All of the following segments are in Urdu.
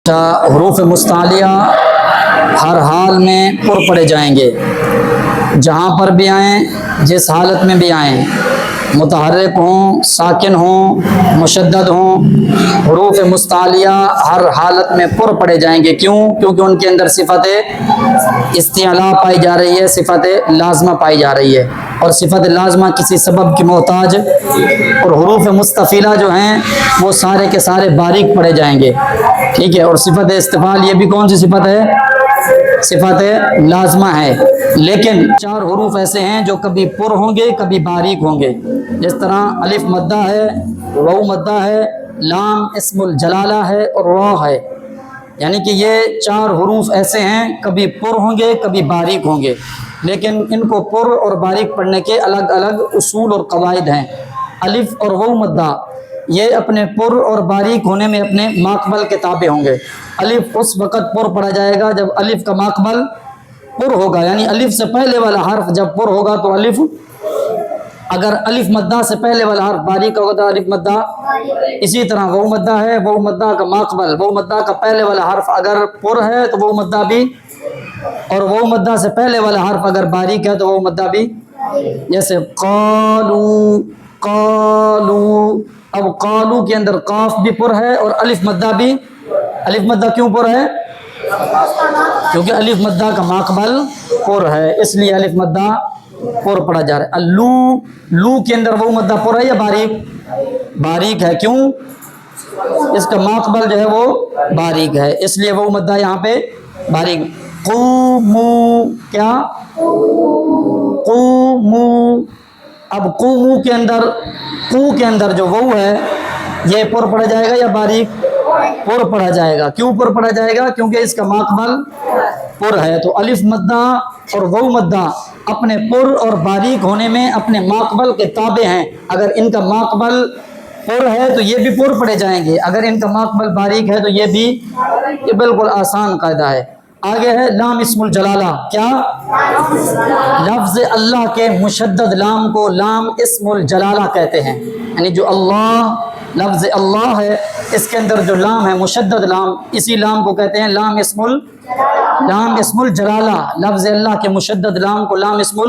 حروف مستعلیہ ہر حال میں پر پڑے جائیں گے، جہاں پر بھی آئیں، جس حالت میں بھی آئیں، متحرک ہوں، ساکن ہوں، مشدد ہوں، حروف مستعلیہ ہر حالت میں پر پڑے جائیں گے۔ کیوں؟ کیونکہ ان کے اندر صفت استعلاء پائی جا رہی ہے، صفت لازمہ پائی جا رہی ہے، اور صفت لازمہ کسی سبب کی محتاج، اور حروف مستفیلہ جو ہیں وہ سارے کے سارے باریک پڑے جائیں گے، ٹھیک ہے۔ اور صفت استفعال یہ بھی کون سی صفت ہے؟ صفت لازمہ ہے۔ لیکن چار حروف ایسے ہیں جو کبھی پر ہوں گے، کبھی باریک ہوں گے، جس طرح الف مدہ ہے، واو مدہ ہے، لام اسم الجلالہ ہے، اور را ہے۔ یعنی کہ یہ چار حروف ایسے ہیں، کبھی پر ہوں گے، کبھی باریک ہوں گے، لیکن ان کو پر اور باریک پڑھنے کے الگ الگ اصول اور قواعد ہیں۔ الف اور واو مدہ یہ اپنے پر اور باریک ہونے میں اپنے ماقبل کے تابع ہوں گے۔ الف اس وقت پر پڑھا جائے گا جب الف کا ماقبل پر ہوگا، یعنی الف سے پہلے والا حرف جب پر ہوگا تو الف، اگر الف مدہ سے پہلے والا حرف باریک ہوگا تو الف مدہ۔ اسی طرح واو مدہ ہے، واو مدہ کا ماقبل، واو مدہ کا پہلے والا حرف اگر پر ہے تو واو مدہ بھی، اور واو مدہ سے پہلے والا حرف اگر باریک ہے تو واو مدہ بھی۔ جیسے قالو، قالو، اب قالو کے اندر قاف بھی پر ہے اور الف مدہ بھی۔ الف مدہ کیوں پر ہے؟ کیونکہ الف مدہ کا ماقبل پر ہے، اس لیے الف مدہ پر پڑھا جا رہا ہے۔ اللو، لو کے اندر واو مدہ پر ہے یا باریک؟ باریک ہے۔ کیوں؟ اس کا ماقبل جو ہے وہ باریک ہے، اس لیے واو مدہ یہاں پہ باریک۔ قومو، کیا؟ قومو، اب قومو کے اندر، قو کے اندر جو واو ہے یہ پر پڑھا جائے گا یا باریک؟ پر پڑھا جائے گا۔ کیوں پر پڑھا جائے گا؟ کیونکہ اس کا ماقبل پر ہے۔ تو الف مدہ اور واو مدہ اپنے پر اور باریک ہونے میں اپنے ماقبل کے تابع ہیں۔ اگر ان کا ماقبل پر ہے تو یہ بھی پر پڑھے جائیں گے، اگر ان کا ماقبل باریک ہے تو یہ بھی۔ یہ بالکل آسان قاعدہ ہے۔ آگے ہے لام اسم الجلالہ۔ کیا؟ لفظ اللہ کے مشدد لام کو لام اسم الجلالہ کہتے ہیں، یعنی جو اللہ، لفظ اللہ ہے اس کے اندر جو لام ہے مشدد لام، اسی لام کو کہتے ہیں لام اسم لام اسم الجلالہ۔ لفظ اللہ کے مشدد لام کو لام اسم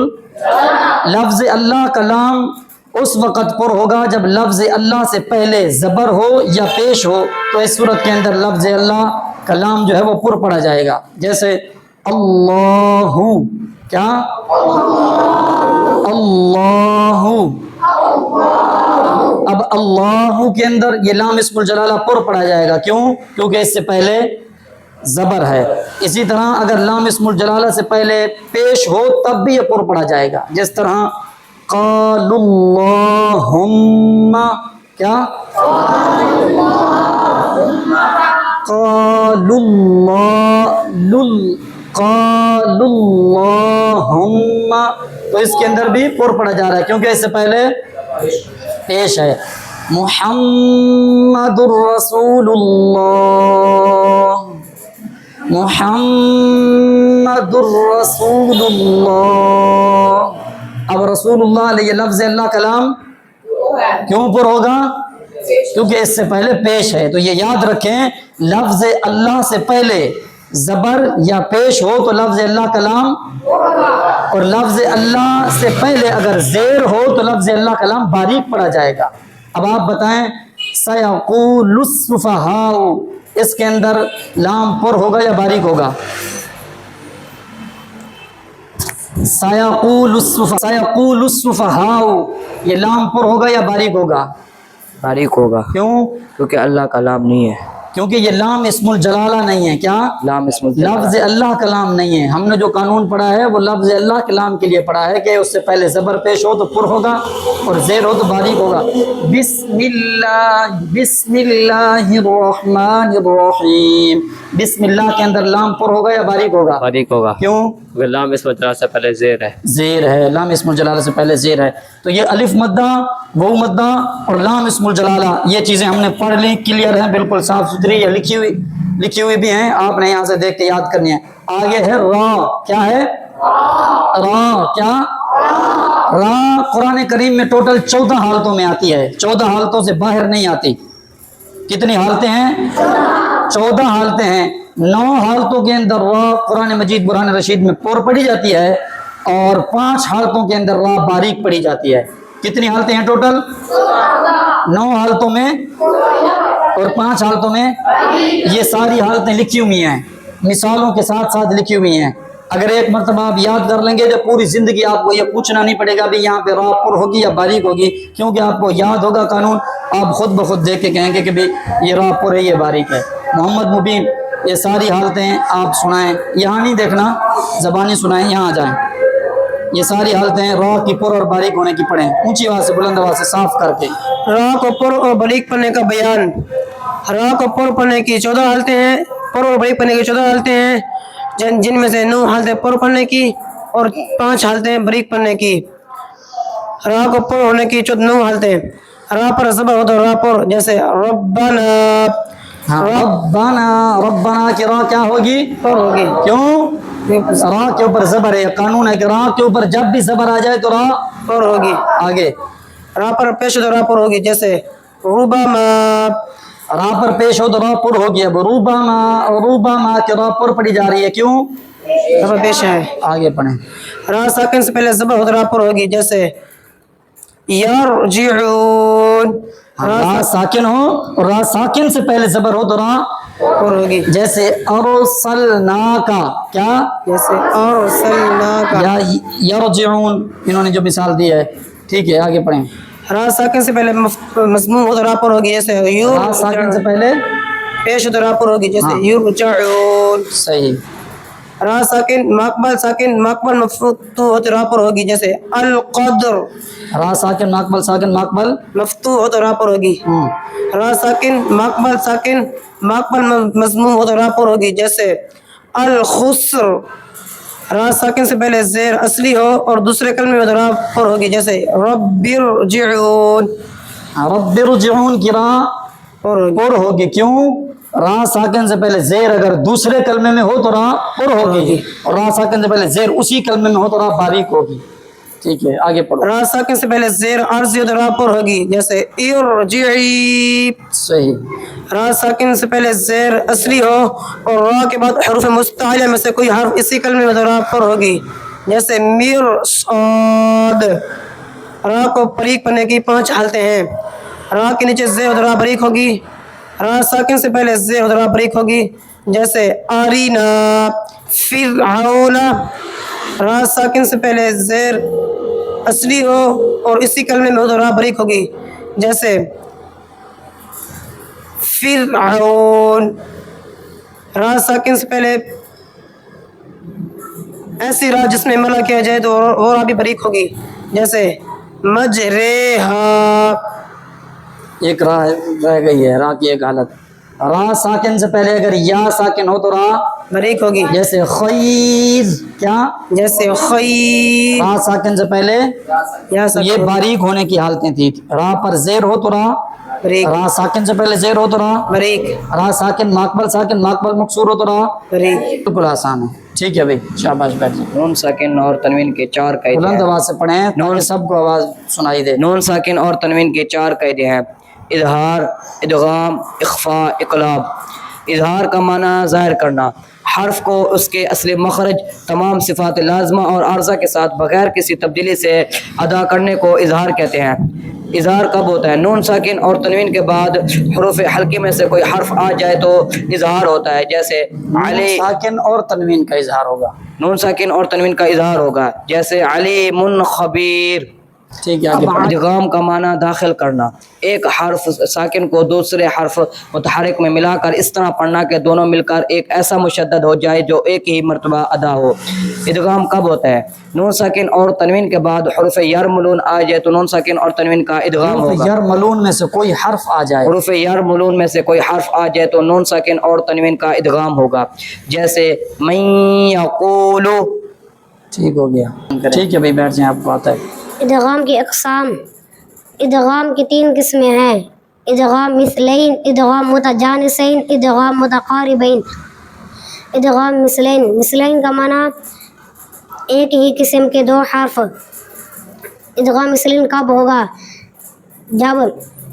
لفظ اللہ کا لام اس وقت پر ہوگا جب لفظ اللہ سے پہلے زبر ہو یا پیش ہو، تو اس صورت کے اندر لفظ اللہ کا لام جو ہے وہ پر پڑھا جائے گا۔ جیسے اللہ، کیا؟ اللہ، اب اللہ کے اندر یہ لام اسم الجلالہ پر پڑھا جائے گا۔ کیوں؟ کیونکہ اس سے پہلے زبر ہے۔ اسی طرح اگر لام اسم الجلالہ سے پہلے پیش ہو تب بھی یہ پر پڑھا جائے گا، جس طرح قالوا اللہم، کیا؟ قالوا اللہم، تو اس کے اندر بھی پر پڑھا جا رہا ہے کیونکہ اس سے پہلے پیش ہے۔ محمد الرسول اللہ، محمد الرسول اللہ۔ اب رسول اللہ علیہ لفظ اللہ کلام کیوں پر ہوگا؟ کیونکہ اس سے پہلے پیش ہے۔ تو یہ یاد رکھیں، لفظ اللہ سے پہلے زبر یا پیش ہو تو لفظ اللہ کلام، اور لفظ اللہ سے پہلے اگر زیر ہو تو لفظ اللہ کلام باریک پڑھا جائے گا۔ اب آپ بتائیں، سیقول السفہاء، اس کے اندر لام پر ہوگا یا باریک ہوگا؟ سیقول السفہاء، یہ لام پر ہوگا یا باریک ہوگا؟ باریک ہوگا۔ کیوں؟ کیونکہ اللہ کا لام نہیں ہے، کیونکہ یہ لام اسم الجلالہ نہیں ہے۔ کیا؟ لام اسم الجلالہ، لفظ اللہ کا لام نہیں ہے۔ ہم نے جو قانون پڑھا ہے وہ لفظ اللہ کے لام کے لیے پڑھا ہے کہ اس سے پہلے زبر پیش ہو تو پر ہوگا اور زیر ہو تو باریک ہوگا۔ بسم اللہ الرحمن الرحیم، بسم اللہ کے اندر لام پر ہوگا یا باریک ہوگا؟ باریک ہوگا۔ کیوں؟ کیونکہ لام اسم الجلالہ سے پہلے زیر ہے، زیر ہے، لام اسم الجلالہ سے پہلے زیر ہے۔ تو یہ الف مدہ، واو مدہ اور لام اسم الجلالہ، یہ چیزیں ہم نے پڑھ لی، کلیئر ہیں، بالکل صاف ستھری، یہ لکھی ہوئی بھی ہیں، آپ نے یہاں سے دیکھ کے یاد کرنی ہے۔ آگے ہے را۔ کیا ہے؟ را، کیا؟ را قرآن کریم میں ٹوٹل 14 حالتوں میں آتی ہے، 14 حالتوں سے باہر نہیں آتی۔ کتنی حالتیں ہیں؟ 14 حالتیں ہیں. 9 حالتوں کے اندر را قرآن مجید برہان رشید میں پر پڑھی جاتی ہے اور 5 حالتوں کے اندر را باریک پڑھی جاتی ہے. کتنی حالتیں ہیں ٹوٹل؟ 9 حالتوں میں اور 5 حالتوں میں. یہ ساری حالتیں لکھی ہوئی ہیں، مثالوں کے ساتھ ساتھ لکھی ہوئی ہیں. اگر ایک مرتبہ آپ یاد کر لیں گے تو پوری زندگی آپ کو یہ پوچھنا نہیں پڑے گا بھی یہاں پہ را پر ہوگی یا باریک ہوگی، کیونکہ آپ کو یاد ہوگا قانون. آپ خود بخود دیکھ کے کہیں گے کہ بھی یہ را پر ہے، یہ باریک ہے. محمد مبین یہ ساری حالتیں آپ سنائیں، یہاں نہیں دیکھنا، زبانی سنائیں، یہاں آ جائیں. یہ ساری حالتیں را کی پر اور باریک ہونے کی پڑھیں، اونچی آواز سے بلند آواز سے صاف کر کے. را کو پر اور باریک پڑھنے کا بیان. را کو پر پڑھنے کی 14 حالتیں ہیں، پر اور باریک پڑھنے کی 14 حالتیں ہیں، جن میں سے 9 حالتیں پر پڑھنے کی اور 5 حالتیں باریک پڑھنے کی. را کو پر ہونے کی 9 حالتیں. را پر زبر ہو تو را پر، جیسے ربنا. ہاں ربنا، ربنا کی را کیا ہوگی؟ پر ہوگی. کیوں؟ را کے اوپر زبر ہے، قانون ہے کہ را کے اوپر جب بھی زبر آ جائے تو را پر ہوگی. آگے. را پر پیش ہو تو را پر ہوگی، جیسے ربما. را پر پیش ہو تو را پر ہوگی. اب روباما، روباما کی را پر پڑھی جا رہی ہے، کیوں؟ زبر پیش ہے. آگے پڑھیں. را ساکن سے پہلے زبر ہو تو را پر ہوگی، جیسے یرجعون. را ساکن ہو اور را ساکن سے پہلے زبر ہو تو را پر ہوگی، جیسے ارسلناکا، کیا؟ جیسے ارسلناک. یا یرجعون، انہوں نے جو مثال دی ہے. ٹھیک ہے آگے پڑھیں. را ساکن سے پہلے مضموم ہو تو را پر ہوگی، جیسے را ساکن سے پہلے پیش ہو تو را پر ہوگی، جیسے ہاں. یرجعون. صحیح. را ساکن مقبل مفتوح ہو تو را پر ہوگی، جیسے القدر. را ساکن مقبل مفتوح ہو تو را پر ہوگی. را ساکن مقبل مضموم ہو تو را پر ہوگی، جیسے الخسر. را ساکن سے پہلے زیر اصلی ہو اور دوسرے کلمے میں تو را پر ہوگی، جیسے رب ارجعون. رب ارجعون کی را پر ہوگی، کیوں؟ را ساکن سے پہلے زیر اگر دوسرے کلمے میں ہو تو را پر ہوگی، اور را ساکن سے پہلے زیر اسی کلمے میں ہو تو را باریک ہوگی. ٹھیک ہے آگے پڑھو. را ساکن سے پہلے زیر عارضی ہو تو را پر ہوگی، جیسے ارجعی. صحیح. را ساکن سے پہلے زیر اصلی ہو اور را کے بعد حروف مستعلیہ میں سے کوئی حرف اسی کلمے میں تو را پر ہوگی، جیسے مرصاد. را کو باریک پڑھنے کی 5 حالتیں ہیں. را کے نیچے زیر اور را باریک ہوگی. را ساکن سے پہلے زیر اور را باریک ہوگی، جیسے آرینا فرعون. را ساکن سے پہلے زیر اصلی ہو اور اسی کلمے میں ہو تو را باریک ہوگی، جیسے فرعون. را ساکن سے پہلے ایسی را جس میں ملا کیا جائے تو وہ را بھی باریک ہوگی، جیسے مجریہا. ایک را رہ گئی ہے، را کی ایک حالت. را ساکن سے پہلے اگر یا ساکن ہو تو را باریک ہوگی، جیسے خیر، کیا؟ جیسے خیر. را ساکن سے پہلے یا یہ باریک ہونے کی حالتیں تھی. را پر زیر ہو تو را باریک. را ساکن سے پہلے زیر ہو تو را باریک. را ساکن مقبل مکسور ہو تو را باریک. بالکل آسان ہے. ٹھیک ہے بھائی، شاباش بیٹھ جائیں. نون ساکن اور تنوین کے 4 قاعدے بلند ہیں. آواز سے پڑھیں تاکہ سب کو آواز سنائی دے. نون ساکن اور تنوین کے 4 قاعدے ہیں: اظہار، ادغام، اخفاء، اقلاب. اظہار کا معنی ظاہر کرنا، حرف کو اس کے اصل مخرج، تمام صفات لازمہ اور عارضہ کے ساتھ بغیر کسی تبدیلی سے ادا کرنے کو اظہار کہتے ہیں. اظہار کب ہوتا ہے؟ نون ساکن اور تنوین کے بعد حروف حلقے میں سے کوئی حرف آ جائے تو اظہار ہوتا ہے، جیسے علی. ساکن اور تنوین کا اظہار ہوگا. نون ساکن اور تنوین کا اظہار ہوگا، جیسے علیم خبیر. ٹھیک ہے آگے پڑھیں. ادغام کا معنی داخل کرنا، ایک حرف ساکن کو دوسرے حرف متحرک میں ملا کر اس طرح پڑھنا کہ دونوں مل کر ایک ایسا مشدد ہو جائے جو ایک ہی مرتبہ ادا ہو. ادغام کب ہوتا ہے؟ نون ساکن اور تنوین کے بعد حروف یرملون آ جائے تو نون ساکن اور تنوین کا ادغام ہوگا. یرملون میں سے کوئی حرف آ جائے، حروف یرملون میں سے کوئی حرف آ جائے تو نون ساکن اور تنوین کا ادغام ہوگا، جیسے من یقول. ٹھیک ہو گیا. ٹھیک ہے بھائی بیٹھ جائیں، آپ کو آتا ہے. ادغام کی اقسام. ادغام کی 3 قسمیں ہیں: ادغام مثلین، ادغام متجانسین، ادغام متقاربین. ادغام مثلین. مثلین کا معنی ایک ہی قسم کے 2 حرف. ادغام مثلین کب ہوگا؟ جب